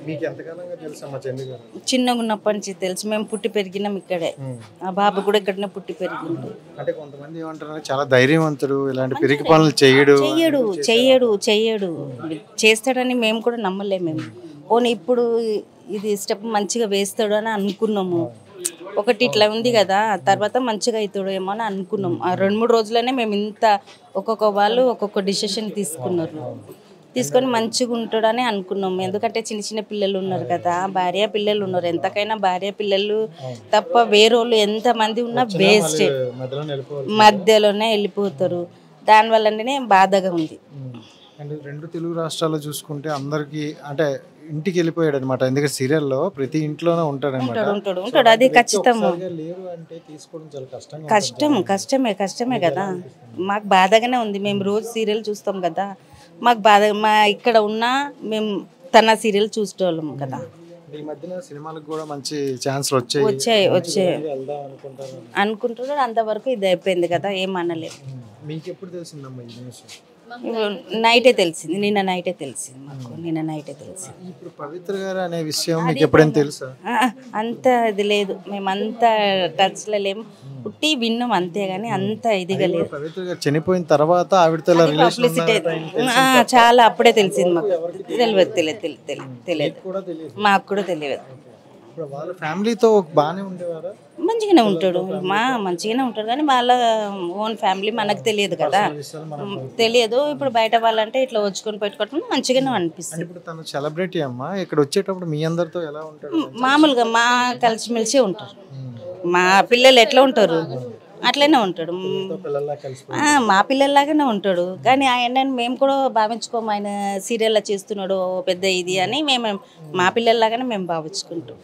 మీకు ఎంతకాలంగా తెలుసమ్మా చందు గారు? చిన్నగా ఉన్నప్పటి నుంచి తెలుసు. మేము పుట్టి పెరిగినాం ఇక్కడే. ఆ బాబు కూడా ఇక్కడనే పుట్టి పెరిగిండు. అంటే కొంతమంది ఏమంటారు చాలా ధైర్యవంతుడు, ఇలాంటి పిరికి పనులు చేయడు చెయ్యడు చెయ్యడు చెయ్యడు చేస్తాడని మేము కూడా నమ్మలేము. మేము పోనీ ఇప్పుడు ఇది స్టెప్ మంచిగా వేస్తాడు అని అనుకున్నాము. ఒకటి ఇట్లా ఉంది కదా, తర్వాత మంచిగా అవుతాడు ఏమో అని అనుకున్నాం. ఆ 2-3 రోజులనే మేము ఇంత ఒక్కొక్క వాళ్ళు ఒక్కొక్క డిసిషన్ తీసుకొని మంచిగా ఉంటాడని అనుకున్నాం. ఎందుకంటే చిన్న చిన్న పిల్లలు ఉన్నారు కదా, భార్య పిల్లలు ఉన్నారు. ఎంతకైనా భార్య పిల్లలు తప్ప వేరేళ్ళు ఎంతమంది ఉన్నా వేస్ట్, మధ్యలోనే వెళ్ళిపోతారు. దానివల్లనే బాధగా ఉంది. అండ్ 2 తెలుగు రాష్ట్రాల్లో చూసుకుంటే అందరికి అంటే ఇంటికి వెళ్ళిపోయాడు అనమాట. ఎందుకంటే సీరియల్లో ప్రతి ఇంట్లోనే ఉంటాడు అనమాట. అది ఖచ్చితము. కష్టమే కదా. మాకు బాధగానే ఉంది. మేము రోజు సీరియల్ చూస్తాం కదా, మాకు బాధ. మా ఇక్కడ ఉన్నా మేము తన సీరియల్ చూసేవాళ్ళం కదా. ఈ మధ్యన సినిమాలకు కూడా మంచి ఛాన్స్లు వచ్చాయి అనుకుంటున్నారు. అంతవరకు ఇది అయిపోయింది కదా, ఏమనలేదు. మీకు ఎప్పుడు తెలిసిందమ్మా ఈ న్యూస్? నైటే తెలిసింది, నిన్న నైటే తెలిసింది మాకు. ఇప్పుడు పవిత్ర గారు అనే విషయం మీకు ఎప్పుడైనా తెలుసా? అంత ఇది లేదు, మేమంత టచ్లో లేము. పుట్టి విన్నాం అంతేగాని అంత ఇదిగా లేదు. పవిత్ర గారు చనిపోయిన తర్వాత ఆవిడతో పబ్లిసిటీ చాలా అప్పుడే తెలిసింది మాకు. తెలియదు మాకు కూడా తెలియదు. వాళ్ళ ఫ్యామిలీతో బాగానే ఉండేవారా? మంచిగానే ఉంటాడు, మంచిగానే ఉంటాడు. కానీ వాళ్ళ ఓన్ ఫ్యామిలీ మనకు తెలియదు కదా, తెలియదు. ఇప్పుడు బయట వాళ్ళంటే ఇట్లా వచ్చుకొని పెట్టుకోవటం మంచిగానే అనిపిస్తుంది. ఇప్పుడు తను సెలబ్రిటీ అమ్మా, ఇక్కడ వచ్చేటప్పుడు మీ అందరితో ఎలా ఉంటాడు? మామూలుగా మా కలిసిమెలిసి ఉంటారు. మా పిల్లలు ఎట్లా ఉంటారు అట్లనే ఉంటాడు. మా పిల్లల్లాగానే ఉంటాడు. కానీ ఆయన మేము కూడా భావించుకోము, ఆయన సీరియల్లో చేస్తున్నాడు పెద్ద ఇది అని. మేము మా పిల్లల్లాగానే మేము భావించుకుంటాం.